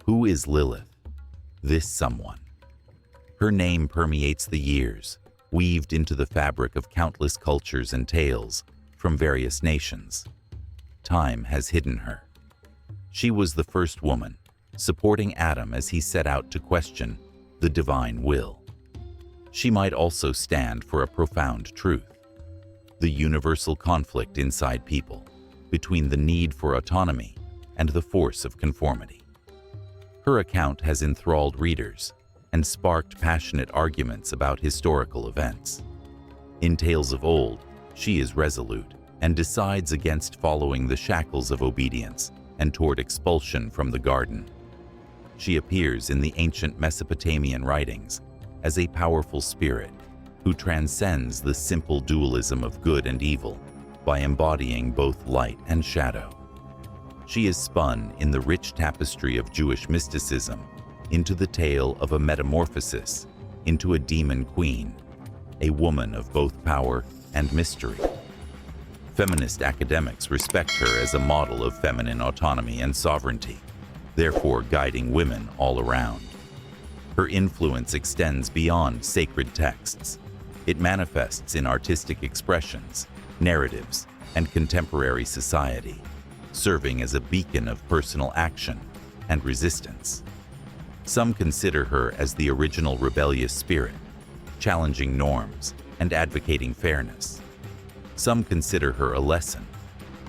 Who is Lilith? This someone. Her name permeates the years, weaved into the fabric of countless cultures and tales from various nations. Time has hidden her. She was the first woman, supporting Adam as he set out to question the divine will. She might also stand for a profound truth: the universal conflict inside people, between the need for autonomy and the force of conformity. Her account has enthralled readers and sparked passionate arguments about historical events. In tales of old, she is resolute and decides against following the shackles of obedience and toward expulsion from the garden. She appears in the ancient Mesopotamian writings as a powerful spirit who transcends the simple dualism of good and evil by embodying both light and shadow. She is spun in the rich tapestry of Jewish mysticism into the tale of a metamorphosis into a demon queen, a woman of both power and mystery. Feminist academics respect her as a model of feminine autonomy and sovereignty, therefore guiding women all around. Her influence extends beyond sacred texts. It manifests in artistic expressions, narratives, and contemporary society, serving as a beacon of personal action and resistance. Some consider her as the original rebellious spirit, challenging norms and advocating fairness. Some consider her a lesson,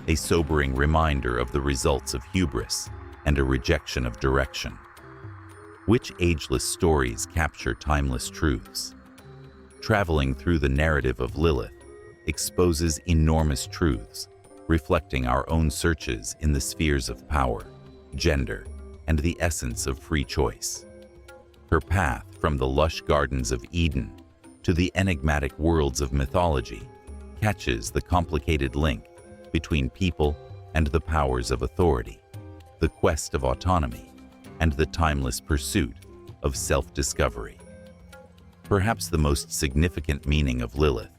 a sobering reminder of the results of hubris and a rejection of direction. Which ageless stories capture timeless truths? Traveling through the narrative of Lilith exposes enormous truths, reflecting our own searches in the spheres of power, gender, and the essence of free choice. Her path from the lush gardens of Eden to the enigmatic worlds of mythology catches the complicated link between people and the powers of authority, the quest of autonomy, and the timeless pursuit of self-discovery. Perhaps the most significant meaning of Lilith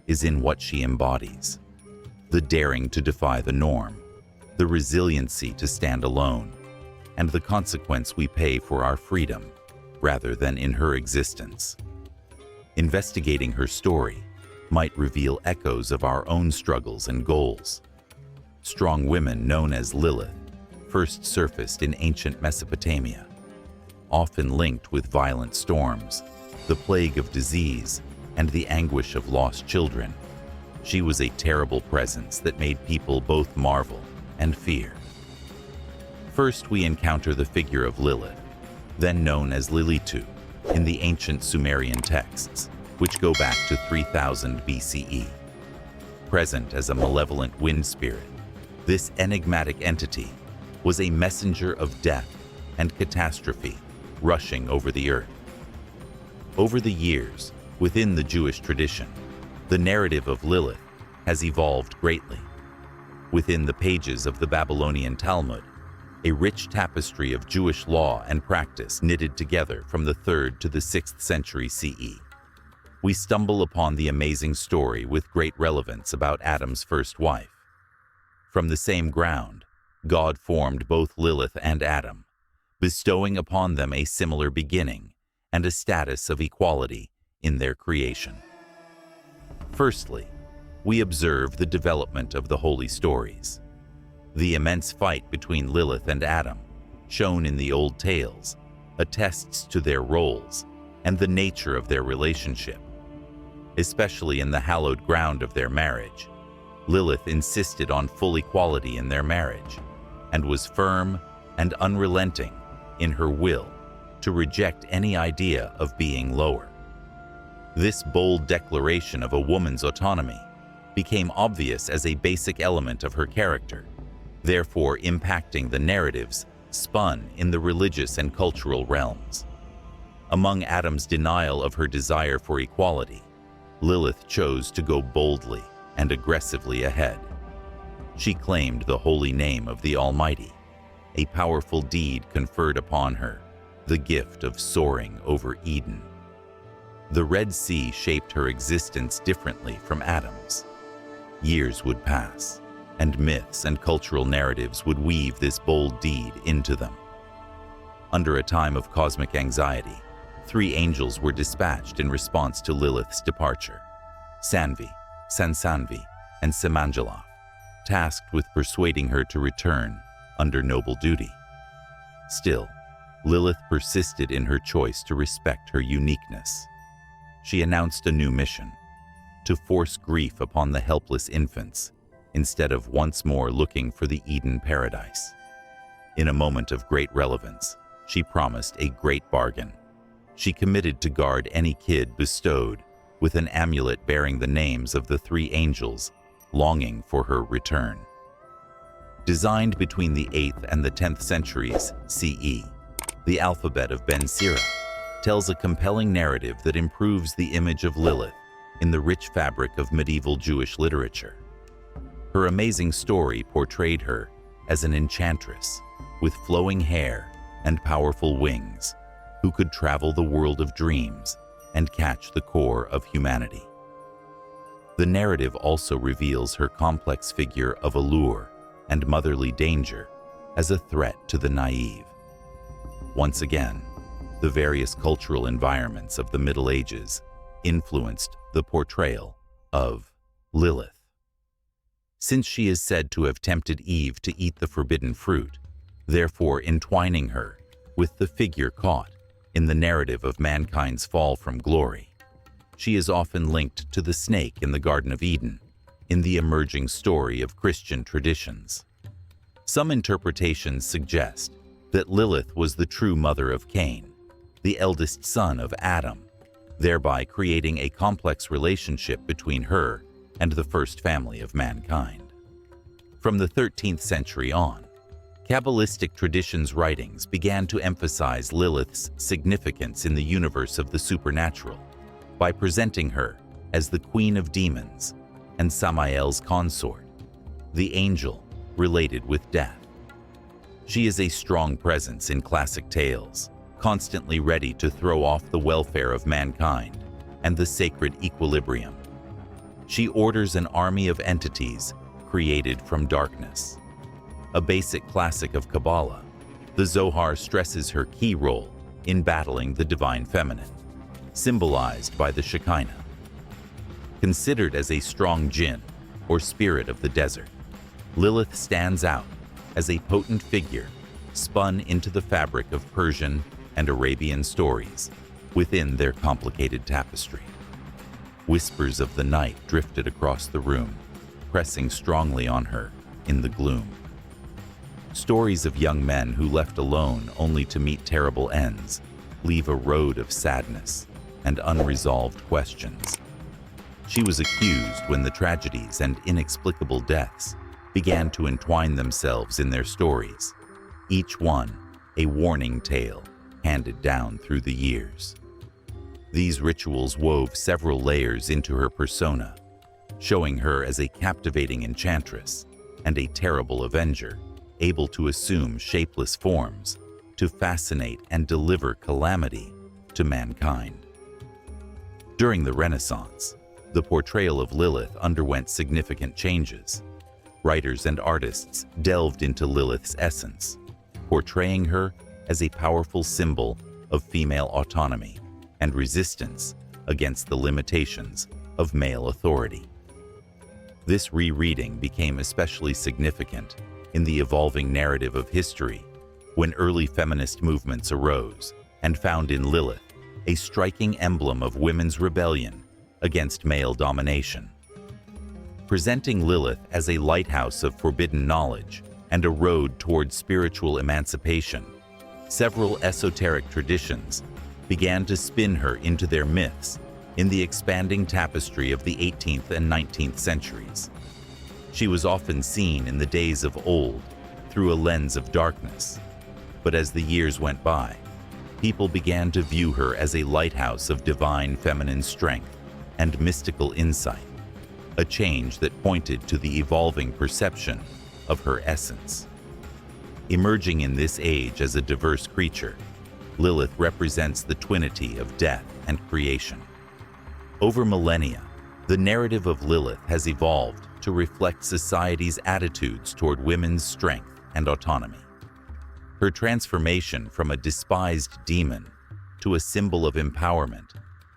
is in what she embodies: the daring to defy the norm, the resiliency to stand alone, and the consequence we pay for our freedom rather than in her existence. Investigating her story might reveal echoes of our own struggles and goals. Strong women known as Lilith first surfaced in ancient Mesopotamia, often linked with violent storms, the plague of disease, and the anguish of lost children. She was a terrible presence that made people both marvel and fear. First, we encounter the figure of Lilith, then known as Lilitu, in the ancient Sumerian texts, which go back to 3000 BCE. Present as a malevolent wind spirit, this enigmatic entity was a messenger of death and catastrophe rushing over the earth. Over the years, within the Jewish tradition, the narrative of Lilith has evolved greatly. Within the pages of the Babylonian Talmud, a rich tapestry of Jewish law and practice knitted together from the 3rd to the 6th century CE, we stumble upon the amazing story with great relevance about Adam's first wife. From the same ground, God formed both Lilith and Adam, bestowing upon them a similar beginning and a status of equality in their creation. Firstly, we observe the development of the holy stories. The immense fight between Lilith and Adam, shown in the old tales, attests to their roles and the nature of their relationship. Especially in the hallowed ground of their marriage, Lilith insisted on full equality in their marriage and was firm and unrelenting in her will to reject any idea of being lower. This bold declaration of a woman's autonomy became obvious as a basic element of her character, therefore impacting the narratives spun in the religious and cultural realms. Among Adam's denial of her desire for equality, Lilith chose to go boldly and aggressively ahead. She claimed the holy name of the Almighty, a powerful deed conferred upon her, the gift of soaring over Eden. The Red Sea shaped her existence differently from Adam's. Years would pass, and myths and cultural narratives would weave this bold deed into them. Under a time of cosmic anxiety, 3 angels were dispatched in response to Lilith's departure: Sanvi, Sansanvi, and Semanjalov, tasked with persuading her to return under noble duty. Still, Lilith persisted in her choice to respect her uniqueness. She announced a new mission: to force grief upon the helpless infants, instead of once more looking for the Eden paradise. In a moment of great relevance, she promised a great bargain. She committed to guard any kid bestowed with an amulet bearing the names of the 3 angels longing for her return. Designed between the 8th and the 10th centuries CE, the alphabet of Ben Sira tells a compelling narrative that improves the image of Lilith in the rich fabric of medieval Jewish literature. Her amazing story portrayed her as an enchantress with flowing hair and powerful wings who could travel the world of dreams and catch the core of humanity. The narrative also reveals her complex figure of allure and motherly danger as a threat to the naive. Once again, the various cultural environments of the Middle Ages influenced the portrayal of Lilith. Since she is said to have tempted Eve to eat the forbidden fruit, therefore entwining her with the figure caught in the narrative of mankind's fall from glory, she is often linked to the snake in the Garden of Eden in the emerging story of Christian traditions. Some interpretations suggest that Lilith was the true mother of Cain, the eldest son of Adam, thereby creating a complex relationship between her and the first family of mankind. From the 13th century on, Kabbalistic traditions' writings began to emphasize Lilith's significance in the universe of the supernatural by presenting her as the queen of demons and Samael's consort, the angel related with death. She is a strong presence in classic tales, constantly ready to throw off the welfare of mankind and the sacred equilibrium. She orders an army of entities created from darkness. A basic classic of Kabbalah, the Zohar stresses her key role in battling the divine feminine, symbolized by the Shekinah. Considered as a strong jinn, or spirit of the desert, Lilith stands out as a potent figure spun into the fabric of Persian and Arabian stories within their complicated tapestry. Whispers of the night drifted across the room, pressing strongly on her in the gloom. Stories of young men who left alone only to meet terrible ends leave a road of sadness and unresolved questions. She was accused when the tragedies and inexplicable deaths began to entwine themselves in their stories, each one a warning tale handed down through the years. These rituals wove several layers into her persona, showing her as a captivating enchantress and a terrible avenger, able to assume shapeless forms to fascinate and deliver calamity to mankind. During the Renaissance, the portrayal of Lilith underwent significant changes. Writers and artists delved into Lilith's essence, portraying her as a powerful symbol of female autonomy and resistance against the limitations of male authority. This rereading became especially significant in the evolving narrative of history when early feminist movements arose and found in Lilith a striking emblem of women's rebellion against male domination. Presenting Lilith as a lighthouse of forbidden knowledge and a road toward spiritual emancipation, several esoteric traditions began to spin her into their myths in the expanding tapestry of the 18th and 19th centuries. She was often seen in the days of old through a lens of darkness, but as the years went by, people began to view her as a lighthouse of divine feminine strength and mystical insight, a change that pointed to the evolving perception of her essence. Emerging in this age as a diverse creature, Lilith represents the twinity of death and creation. Over millennia, the narrative of Lilith has evolved to reflect society's attitudes toward women's strength and autonomy. Her transformation from a despised demon to a symbol of empowerment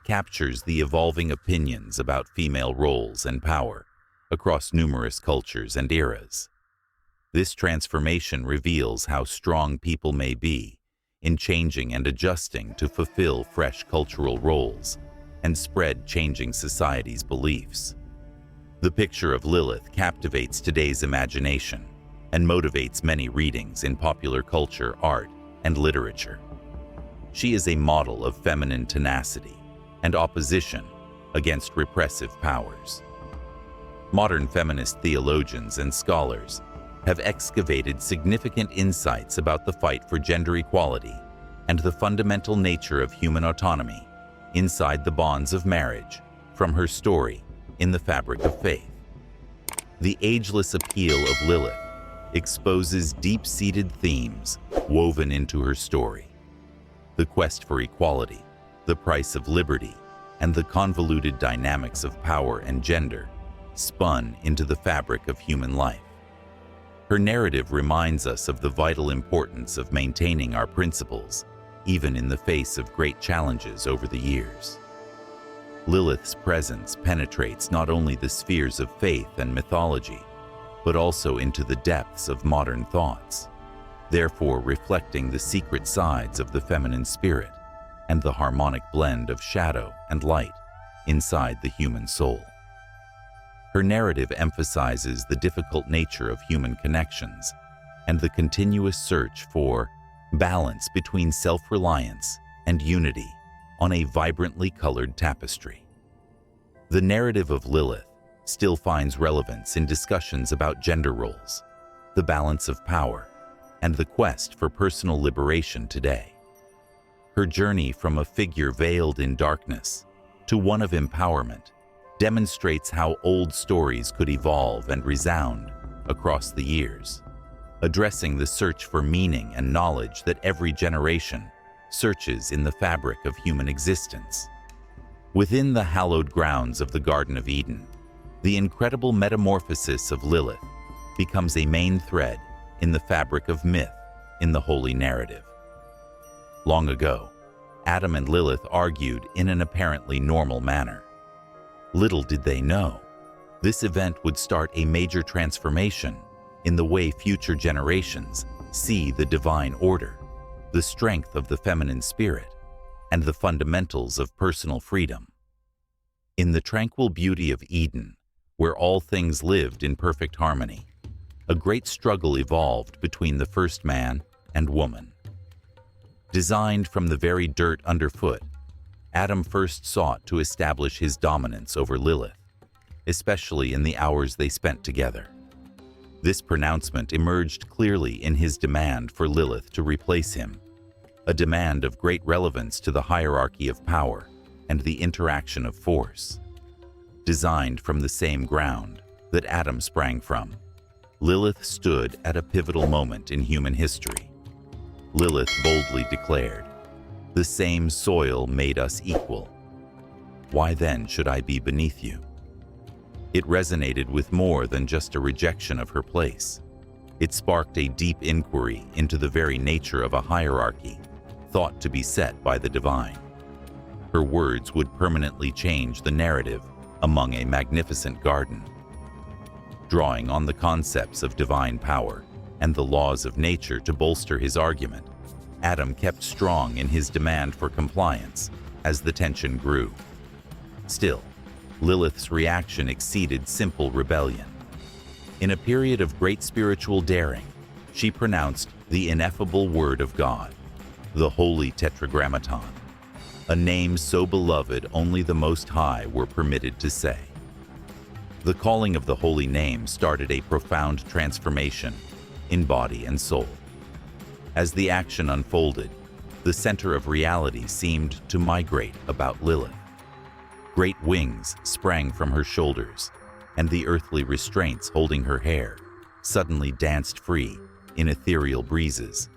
captures the evolving opinions about female roles and power across numerous cultures and eras. This transformation reveals how strong people may be in changing and adjusting to fulfill fresh cultural roles and spread changing society's beliefs. The picture of Lilith captivates today's imagination and motivates many readings in popular culture, art, and literature. She is a model of feminine tenacity and opposition against repressive powers. Modern feminist theologians and scholars have excavated significant insights about the fight for gender equality and the fundamental nature of human autonomy inside the bonds of marriage from her story in the Fabric of Faith. The ageless appeal of Lilith exposes deep-seated themes woven into her story. The quest for equality, the price of liberty, and the convoluted dynamics of power and gender spun into the fabric of human life. Her narrative reminds us of the vital importance of maintaining our principles, even in the face of great challenges over the years. Lilith's presence penetrates not only the spheres of faith and mythology, but also into the depths of modern thoughts, therefore reflecting the secret sides of the feminine spirit and the harmonic blend of shadow and light inside the human soul. Her narrative emphasizes the difficult nature of human connections and the continuous search for balance between self-reliance and unity on a vibrantly colored tapestry. The narrative of Lilith still finds relevance in discussions about gender roles, the balance of power, and the quest for personal liberation today. Her journey from a figure veiled in darkness to one of empowerment demonstrates how old stories could evolve and resound across the years, addressing the search for meaning and knowledge that every generation searches in the fabric of human existence. Within the hallowed grounds of the Garden of Eden, the incredible metamorphosis of Lilith becomes a main thread in the fabric of myth in the holy narrative. Long ago, Adam and Lilith argued in an apparently normal manner. Little did they know, this event would start a major transformation in the way future generations see the divine order, the strength of the feminine spirit, and the fundamentals of personal freedom. In the tranquil beauty of Eden, where all things lived in perfect harmony, a great struggle evolved between the first man and woman. Designed from the very dirt underfoot, Adam first sought to establish his dominance over Lilith, especially in the hours they spent together. This pronouncement emerged clearly in his demand for Lilith to replace him, a demand of great relevance to the hierarchy of power and the interaction of force. Designed from the same ground that Adam sprang from, Lilith stood at a pivotal moment in human history. Lilith boldly declared, "The same soil made us equal. Why then should I be beneath you?" It resonated with more than just a rejection of her place. It sparked a deep inquiry into the very nature of a hierarchy thought to be set by the divine. Her words would permanently change the narrative among a magnificent garden. Drawing on the concepts of divine power and the laws of nature to bolster his argument, Adam kept strong in his demand for compliance as the tension grew. Still, Lilith's reaction exceeded simple rebellion. In a period of great spiritual daring, she pronounced the ineffable word of God, the Holy Tetragrammaton, a name so beloved only the Most High were permitted to say. The calling of the holy name started a profound transformation in body and soul. As the action unfolded, the center of reality seemed to migrate about Lilith. Great wings sprang from her shoulders, and the earthly restraints holding her hair suddenly danced free in ethereal breezes.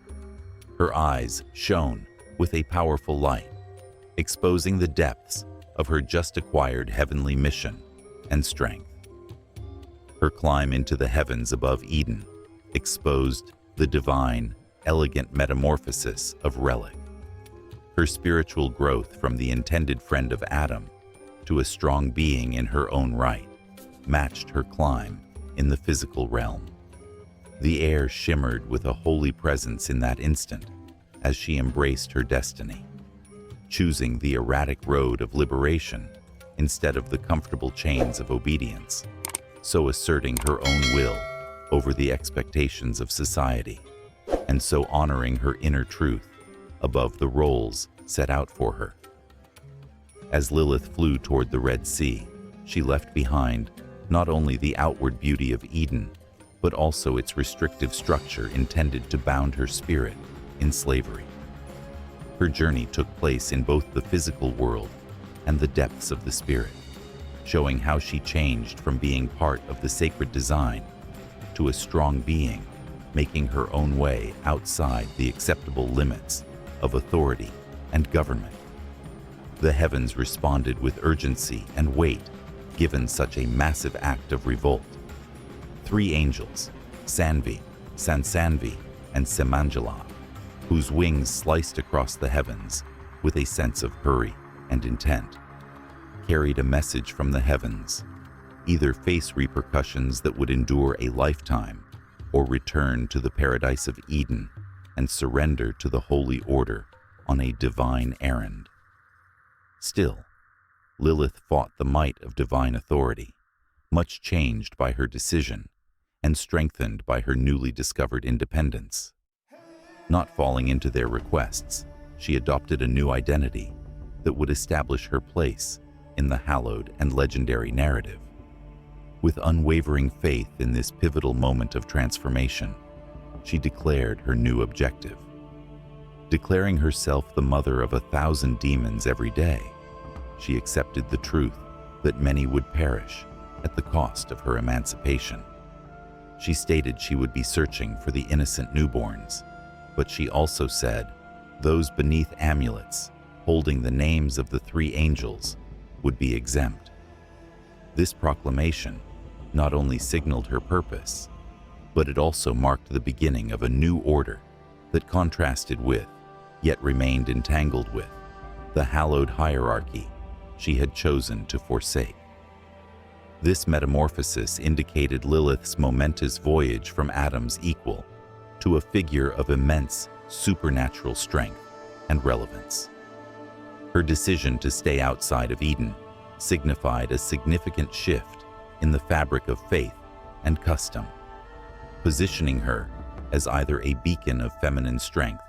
Her eyes shone with a powerful light, exposing the depths of her just-acquired heavenly mission and strength. Her climb into the heavens above Eden exposed the divine, elegant metamorphosis of Relic. Her spiritual growth from the intended friend of Adam to a strong being in her own right matched her climb in the physical realm. The air shimmered with a holy presence in that instant as she embraced her destiny, choosing the erratic road of liberation instead of the comfortable chains of obedience, so asserting her own will over the expectations of society, and so honoring her inner truth above the roles set out for her. As Lilith flew toward the Red Sea, she left behind not only the outward beauty of Eden, but also its restrictive structure intended to bound her spirit in slavery. Her journey took place in both the physical world and the depths of the spirit, showing how she changed from being part of the sacred design to a strong being, making her own way outside the acceptable limits of authority and government. The heavens responded with urgency and weight, given such a massive act of revolt. 3 angels, Sanvi, Sansanvi, and Semangala, whose wings sliced across the heavens with a sense of hurry and intent, carried a message from the heavens: either face repercussions that would endure a lifetime, or return to the paradise of Eden and surrender to the holy order on a divine errand. Still, Lilith fought the might of divine authority, much changed by her decision and strengthened by her newly discovered independence. Not falling into their requests, she adopted a new identity that would establish her place in the hallowed and legendary narrative. With unwavering faith in this pivotal moment of transformation, she declared her new objective. Declaring herself the mother of 1,000 demons every day, she accepted the truth that many would perish at the cost of her emancipation. She stated she would be searching for the innocent newborns, but she also said those beneath amulets holding the names of the 3 angels would be exempt. This proclamation not only signaled her purpose, but it also marked the beginning of a new order that contrasted with, yet remained entangled with, the hallowed hierarchy she had chosen to forsake. This metamorphosis indicated Lilith's momentous voyage from Adam's equal to a figure of immense supernatural strength and relevance. Her decision to stay outside of Eden signified a significant shift in the fabric of faith and custom, positioning her as either a beacon of feminine strength,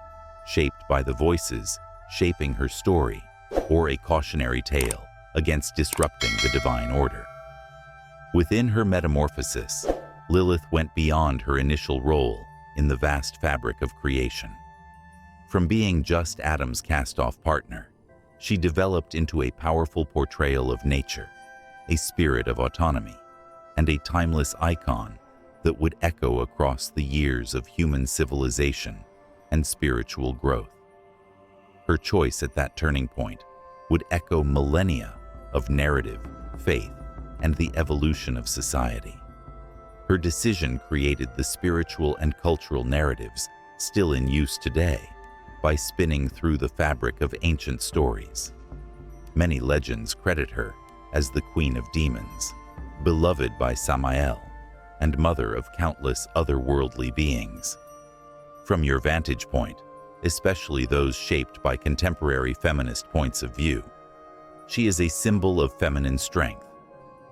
shaped by the voices shaping her story, or a cautionary tale against disrupting the divine order. Within her metamorphosis, Lilith went beyond her initial role in the vast fabric of creation. From being just Adam's cast-off partner, she developed into a powerful portrayal of nature, a spirit of autonomy, and a timeless icon that would echo across the years of human civilization and spiritual growth. Her choice at that turning point would echo millennia of narrative, faith, and the evolution of society. Her decision created the spiritual and cultural narratives still in use today by spinning through the fabric of ancient stories. Many legends credit her as the Queen of Demons, beloved by Samael, and mother of countless otherworldly beings. From your vantage point, especially those shaped by contemporary feminist points of view, she is a symbol of feminine strength,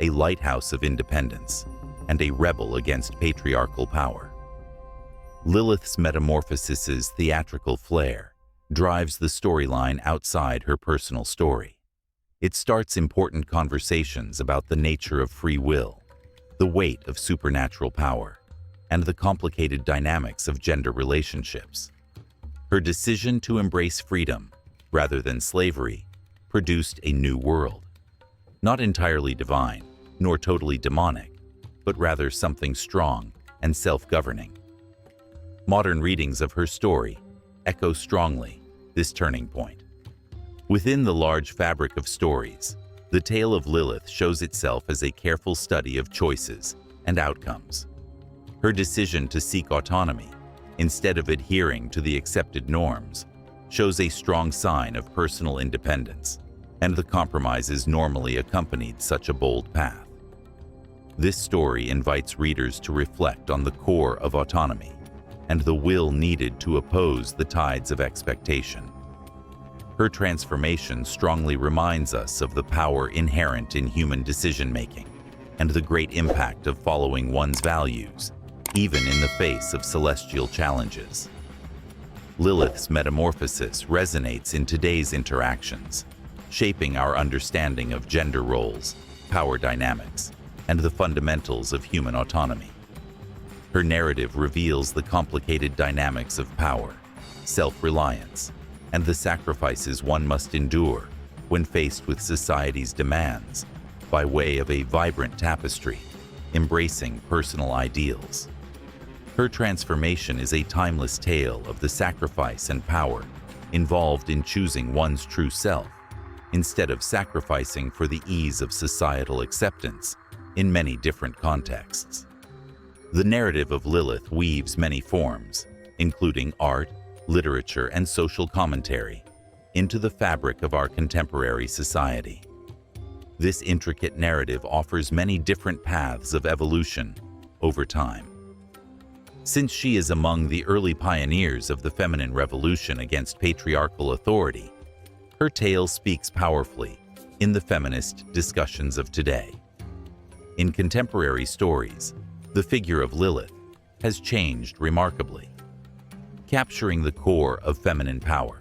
a lighthouse of independence, and a rebel against patriarchal power. Lilith's metamorphosis's theatrical flair drives the storyline outside her personal story. It starts important conversations about the nature of free will, the weight of supernatural power, and the complicated dynamics of gender relationships. Her decision to embrace freedom, rather than slavery, produced a new world. Not entirely divine, nor totally demonic, but rather something strong and self-governing. Modern readings of her story echo strongly this turning point. Within the large fabric of stories, the tale of Lilith shows itself as a careful study of choices and outcomes. Her decision to seek autonomy, instead of adhering to the accepted norms, shows a strong sign of personal independence, and the compromises normally accompanied such a bold path. This story invites readers to reflect on the core of autonomy and the will needed to oppose the tides of expectation. Her transformation strongly reminds us of the power inherent in human decision-making and the great impact of following one's values, even in the face of celestial challenges. Lilith's metamorphosis resonates in today's interactions, shaping our understanding of gender roles, power dynamics, and the fundamentals of human autonomy. Her narrative reveals the complicated dynamics of power, self-reliance, and the sacrifices one must endure when faced with society's demands by way of a vibrant tapestry, embracing personal ideals. Her transformation is a timeless tale of the sacrifice and power involved in choosing one's true self, instead of sacrificing for the ease of societal acceptance in many different contexts. The narrative of Lilith weaves many forms, including art, literature, and social commentary, into the fabric of our contemporary society. This intricate narrative offers many different paths of evolution over time. Since she is among the early pioneers of the feminine revolution against patriarchal authority, her tale speaks powerfully in the feminist discussions of today. In contemporary stories, the figure of Lilith has changed remarkably. Capturing the core of feminine power,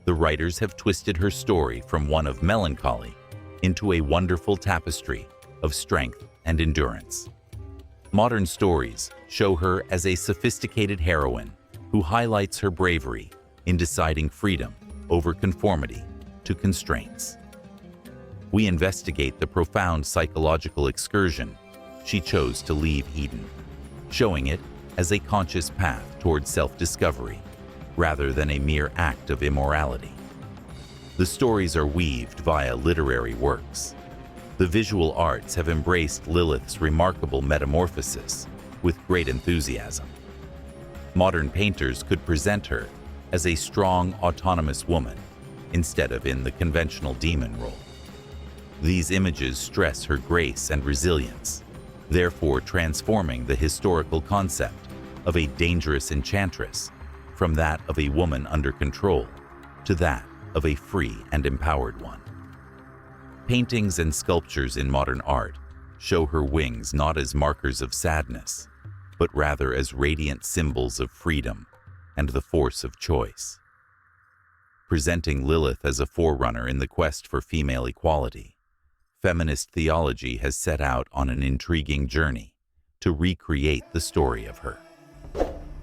the writers have twisted her story from one of melancholy into a wonderful tapestry of strength and endurance. Modern stories show her as a sophisticated heroine who highlights her bravery in deciding freedom over conformity to constraints. We investigate the profound psychological excursion she chose to leave Eden, showing it as a conscious path towards self-discovery rather than a mere act of immorality. The stories are weaved via literary works. The visual arts have embraced Lilith's remarkable metamorphosis with great enthusiasm. Modern painters could present her as a strong, autonomous woman instead of in the conventional demon role. These images stress her grace and resilience, therefore transforming the historical concept of a dangerous enchantress from that of a woman under control to that of a free and empowered one. Paintings and sculptures in modern art show her wings not as markers of sadness, but rather as radiant symbols of freedom and the force of choice. Presenting Lilith as a forerunner in the quest for female equality, feminist theology has set out on an intriguing journey to recreate the story of her.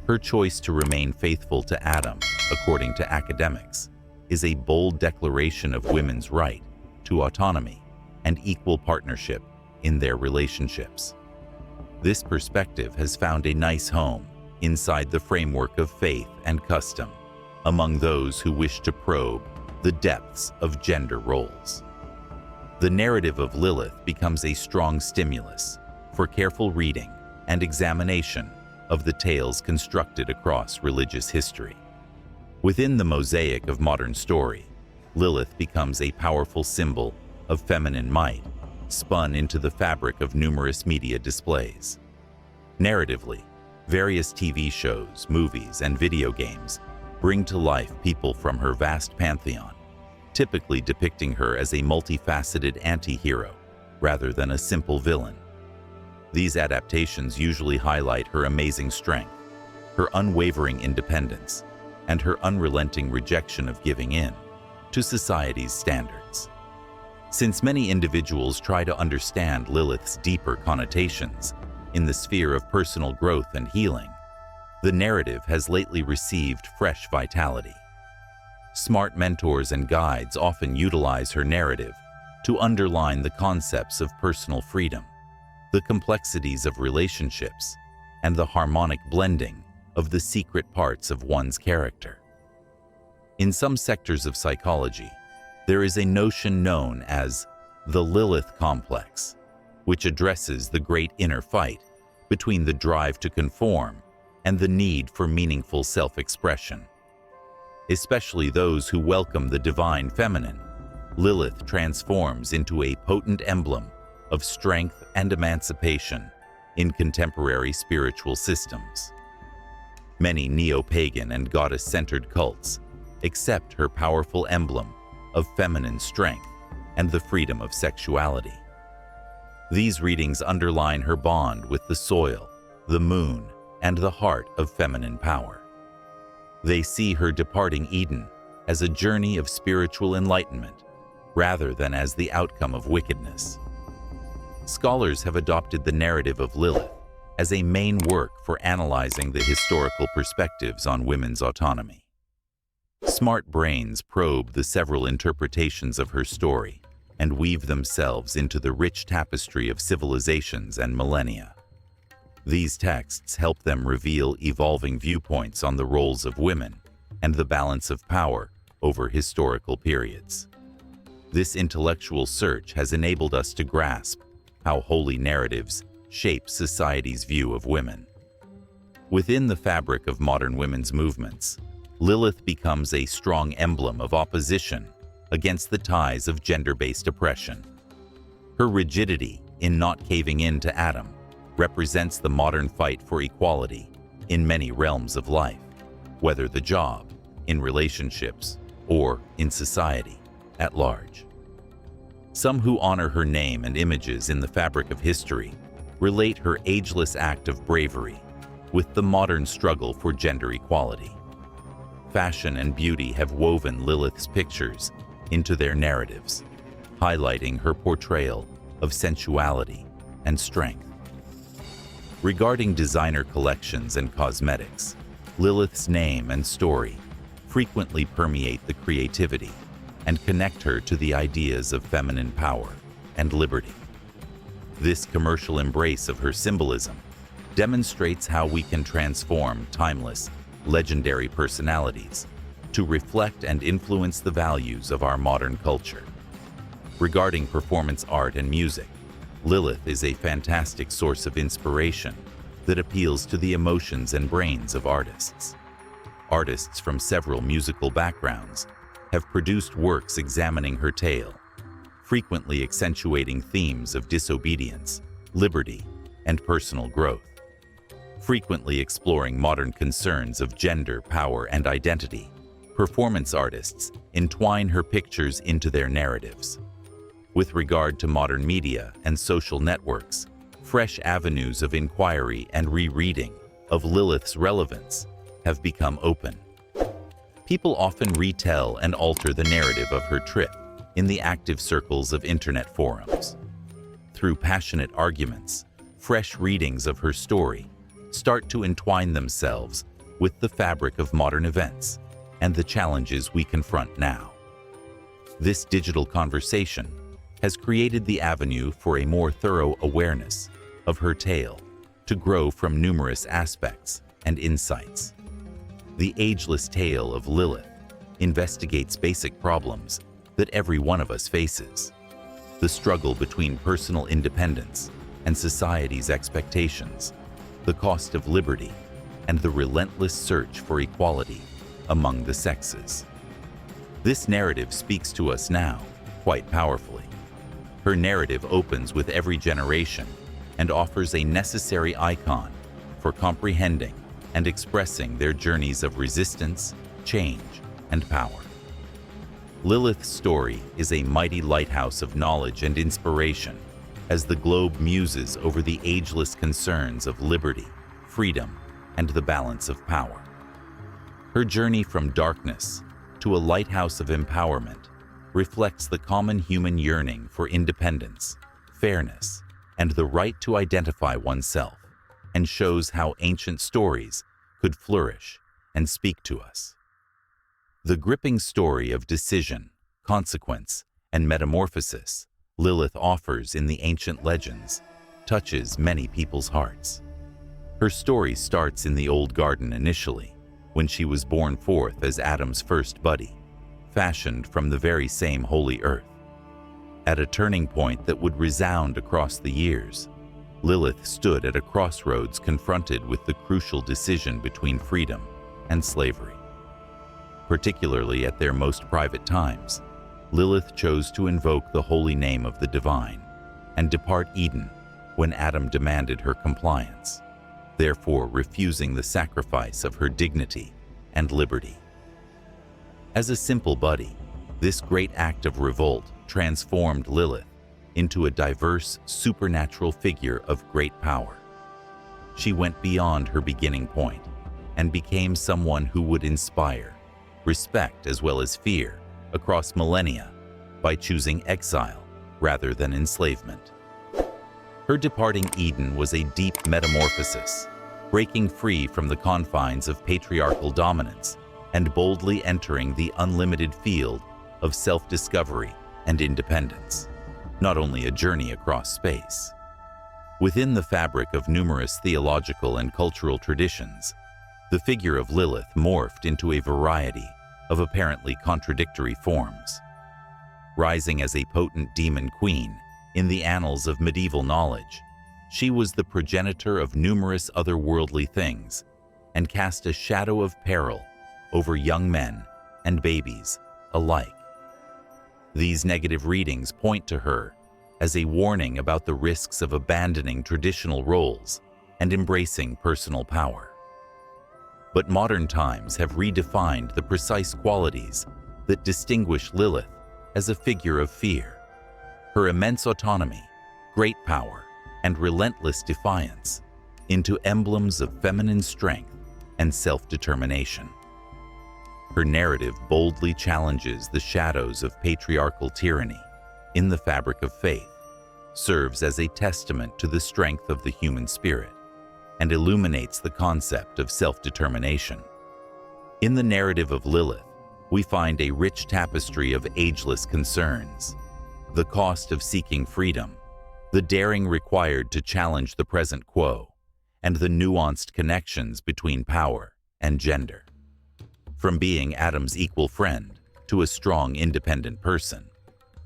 Her choice to remain faithful to Adam, according to academics, is a bold declaration of women's right to autonomy and equal partnership in their relationships. This perspective has found a nice home inside the framework of faith and custom among those who wish to probe the depths of gender roles. The narrative of Lilith becomes a strong stimulus for careful reading and examination of the tales constructed across religious history. Within the mosaic of modern story, Lilith becomes a powerful symbol of feminine might, spun into the fabric of numerous media displays. Narratively, various TV shows, movies, and video games bring to life people from her vast pantheon, typically depicting her as a multifaceted anti-hero rather than a simple villain. These adaptations usually highlight her amazing strength, her unwavering independence, and her unrelenting rejection of giving in to society's standards. Since many individuals try to understand Lilith's deeper connotations in the sphere of personal growth and healing, the narrative has lately received fresh vitality. Smart mentors and guides often utilize her narrative to underline the concepts of personal freedom, the complexities of relationships, and the harmonic blending of the secret parts of one's character. In some sectors of psychology, there is a notion known as the Lilith complex, which addresses the great inner fight between the drive to conform and the need for meaningful self-expression. Especially those who welcome the divine feminine, Lilith transforms into a potent emblem of strength and emancipation in contemporary spiritual systems. Many neo-pagan and goddess-centered cults accept her powerful emblem of feminine strength and the freedom of sexuality. These readings underline her bond with the soil, the moon, and the heart of feminine power. They see her departing Eden as a journey of spiritual enlightenment rather than as the outcome of wickedness. Scholars have adopted the narrative of Lilith as a main work for analyzing the historical perspectives on women's autonomy. Smart brains probe the several interpretations of her story and weave themselves into the rich tapestry of civilizations and millennia. These texts help them reveal evolving viewpoints on the roles of women and the balance of power over historical periods. This intellectual search has enabled us to grasp how holy narratives shape society's view of women. Within the fabric of modern women's movements, Lilith becomes a strong emblem of opposition against the ties of gender-based oppression. Her rigidity in not caving in to Adam represents the modern fight for equality in many realms of life, whether the job, in relationships, or in society at large. Some who honor her name and images in the fabric of history relate her ageless act of bravery with the modern struggle for gender equality. Fashion and beauty have woven Lilith's pictures into their narratives, highlighting her portrayal of sensuality and strength. Regarding designer collections and cosmetics, Lilith's name and story frequently permeate the creativity and connect her to the ideas of feminine power and liberty. This commercial embrace of her symbolism demonstrates how we can transform timeless, legendary personalities to reflect and influence the values of our modern culture. Regarding performance art and music, Lilith is a fantastic source of inspiration that appeals to the emotions and brains of artists. Artists from several musical backgrounds have produced works examining her tale, frequently accentuating themes of disobedience, liberty, and personal growth. Frequently exploring modern concerns of gender, power, and identity, performance artists entwine her pictures into their narratives. With regard to modern media and social networks, fresh avenues of inquiry and rereading of Lilith's relevance have become open. People often retell and alter the narrative of her trip in the active circles of internet forums. Through passionate arguments, fresh readings of her story start to entwine themselves with the fabric of modern events and the challenges we confront now. This digital conversation has created the avenue for a more thorough awareness of her tale to grow from numerous aspects and insights. The ageless tale of Lilith investigates basic problems that every one of us faces: the struggle between personal independence and society's expectations, the cost of liberty, and the relentless search for equality among the sexes. This narrative speaks to us now quite powerfully. Her narrative opens with every generation and offers a necessary icon for comprehending and expressing their journeys of resistance, change, and power. Lilith's story is a mighty lighthouse of knowledge and inspiration as the globe muses over the ageless concerns of liberty, freedom, and the balance of power. Her journey from darkness to a lighthouse of empowerment reflects the common human yearning for independence, fairness, and the right to identify oneself, and shows how ancient stories could flourish and speak to us. The gripping story of decision, consequence, and metamorphosis Lilith offers in the ancient legends touches many people's hearts. Her story starts in the old garden initially, when she was born forth as Adam's first buddy, fashioned from the very same holy earth. At a turning point that would resound across the years, Lilith stood at a crossroads confronted with the crucial decision between freedom and slavery. Particularly at their most private times, Lilith chose to invoke the holy name of the divine and depart Eden when Adam demanded her compliance, therefore refusing the sacrifice of her dignity and liberty. As a simple buddy, this great act of revolt transformed Lilith into a diverse, supernatural figure of great power. She went beyond her beginning point and became someone who would inspire respect as well as fear across millennia by choosing exile rather than enslavement. Her departing Eden was a deep metamorphosis, breaking free from the confines of patriarchal dominance and boldly entering the unlimited field of self-discovery and independence, not only a journey across space. Within the fabric of numerous theological and cultural traditions, the figure of Lilith morphed into a variety of apparently contradictory forms. Rising as a potent demon queen in the annals of medieval knowledge, she was the progenitor of numerous otherworldly things and cast a shadow of peril over young men and babies alike. These negative readings point to her as a warning about the risks of abandoning traditional roles and embracing personal power. But modern times have redefined the precise qualities that distinguish Lilith as a figure of fear. Her immense autonomy, great power, and relentless defiance into emblems of feminine strength and self-determination. Her narrative boldly challenges the shadows of patriarchal tyranny in the fabric of faith, serves as a testament to the strength of the human spirit, and illuminates the concept of self-determination. In the narrative of Lilith, we find a rich tapestry of ageless concerns: the cost of seeking freedom, the daring required to challenge the present quo, and the nuanced connections between power and gender. From being Adam's equal friend to a strong, independent person,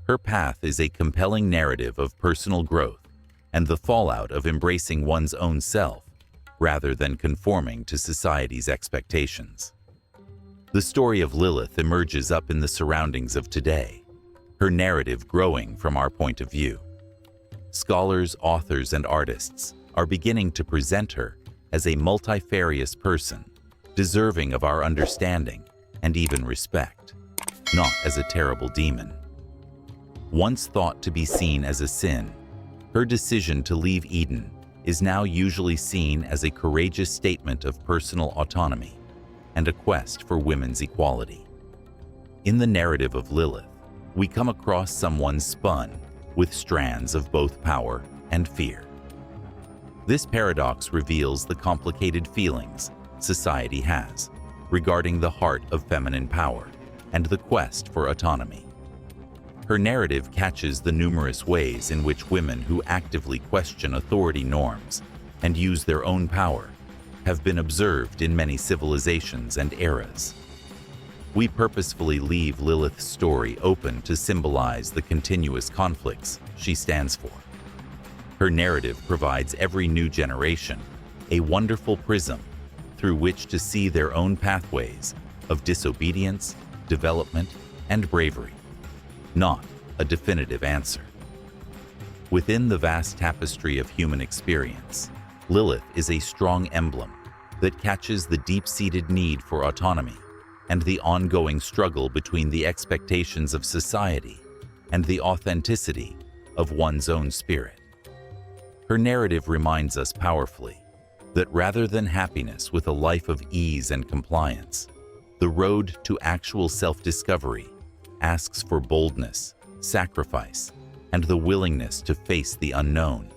her path is a compelling narrative of personal growth and the fallout of embracing one's own self rather than conforming to society's expectations. The story of Lilith emerges up in the surroundings of today, her narrative growing from our point of view. Scholars, authors, and artists are beginning to present her as a multifarious person, deserving of our understanding and even respect, not as a terrible demon. Once thought to be seen as a sin, her decision to leave Eden is now usually seen as a courageous statement of personal autonomy and a quest for women's equality. In the narrative of Lilith, we come across someone spun with strands of both power and fear. This paradox reveals the complicated feelings society has regarding the heart of feminine power and the quest for autonomy. Her narrative catches the numerous ways in which women who actively question authority norms and use their own power have been observed in many civilizations and eras. We purposefully leave Lilith's story open to symbolize the continuous conflicts she stands for. Her narrative provides every new generation a wonderful prism through which to see their own pathways of disobedience, development, and bravery, not a definitive answer. Within the vast tapestry of human experience, Lilith is a strong emblem that catches the deep-seated need for autonomy and the ongoing struggle between the expectations of society and the authenticity of one's own spirit. Her narrative reminds us powerfully that rather than happiness with a life of ease and compliance, the road to actual self-discovery asks for boldness, sacrifice, and the willingness to face the unknown.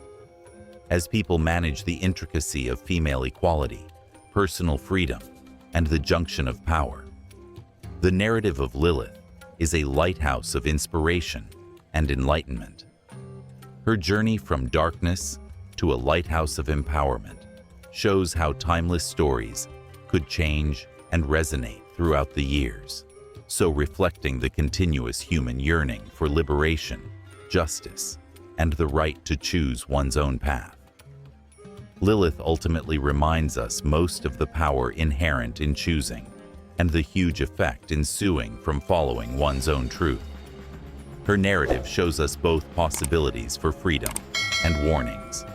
As people manage the intricacy of female equality, personal freedom, and the junction of power, the narrative of Lilith is a lighthouse of inspiration and enlightenment. Her journey from darkness to a lighthouse of empowerment shows how timeless stories could change and resonate throughout the years, so reflecting the continuous human yearning for liberation, justice, and the right to choose one's own path. Lilith ultimately reminds us most of the power inherent in choosing, and the huge effect ensuing from following one's own truth. Her narrative shows us both possibilities for freedom and warnings.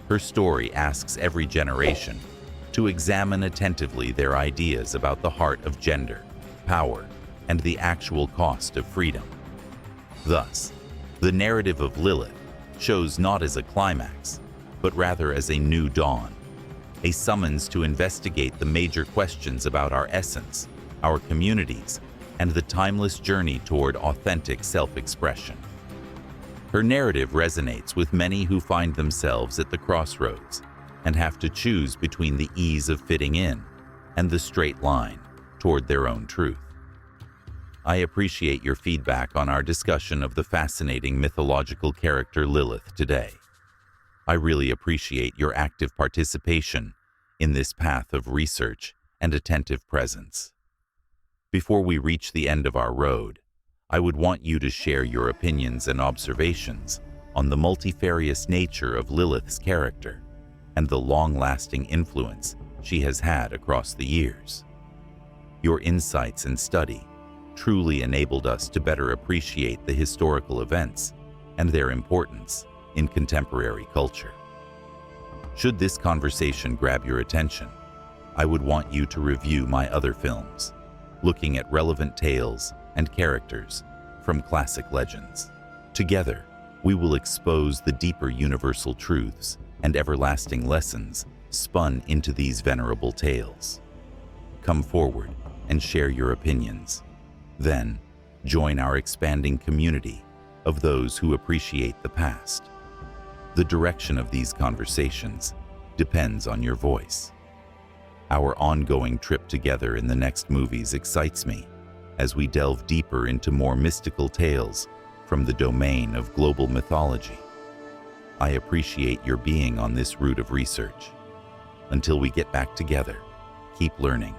Her story asks every generation to examine attentively their ideas about the heart of gender, power, and the actual cost of freedom. Thus, the narrative of Lilith shows not as a climax, but rather as a new dawn, a summons to investigate the major questions about our essence, our communities, and the timeless journey toward authentic self-expression. Her narrative resonates with many who find themselves at the crossroads and have to choose between the ease of fitting in and the straight line toward their own truth. I appreciate your feedback on our discussion of the fascinating mythological character Lilith today. I really appreciate your active participation in this path of research and attentive presence. Before we reach the end of our road, I would want you to share your opinions and observations on the multifarious nature of Lilith's character and the long-lasting influence she has had across the years. Your insights and study truly enabled us to better appreciate the historical events and their importance in contemporary culture. Should this conversation grab your attention, I would want you to review my other films, looking at relevant tales and characters from classic legends. Together, we will expose the deeper universal truths and everlasting lessons spun into these venerable tales. Come forward and share your opinions. Then, join our expanding community of those who appreciate the past. The direction of these conversations depends on your voice. Our ongoing trip together in the next movies excites me as we delve deeper into more mystical tales from the domain of global mythology. I appreciate your being on this route of research. Until we get back together, keep learning,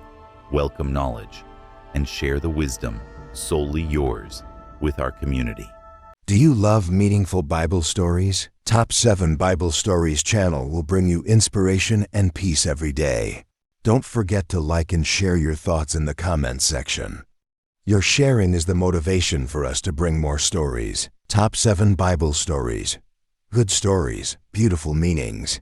welcome knowledge, and share the wisdom solely yours with our community. Do you love meaningful Bible stories? Top 7 Bible Stories channel will bring you inspiration and peace every day. Don't forget to like and share your thoughts in the comments section. Your sharing is the motivation for us to bring more stories. Top 7 Bible Stories. Good stories, beautiful meanings.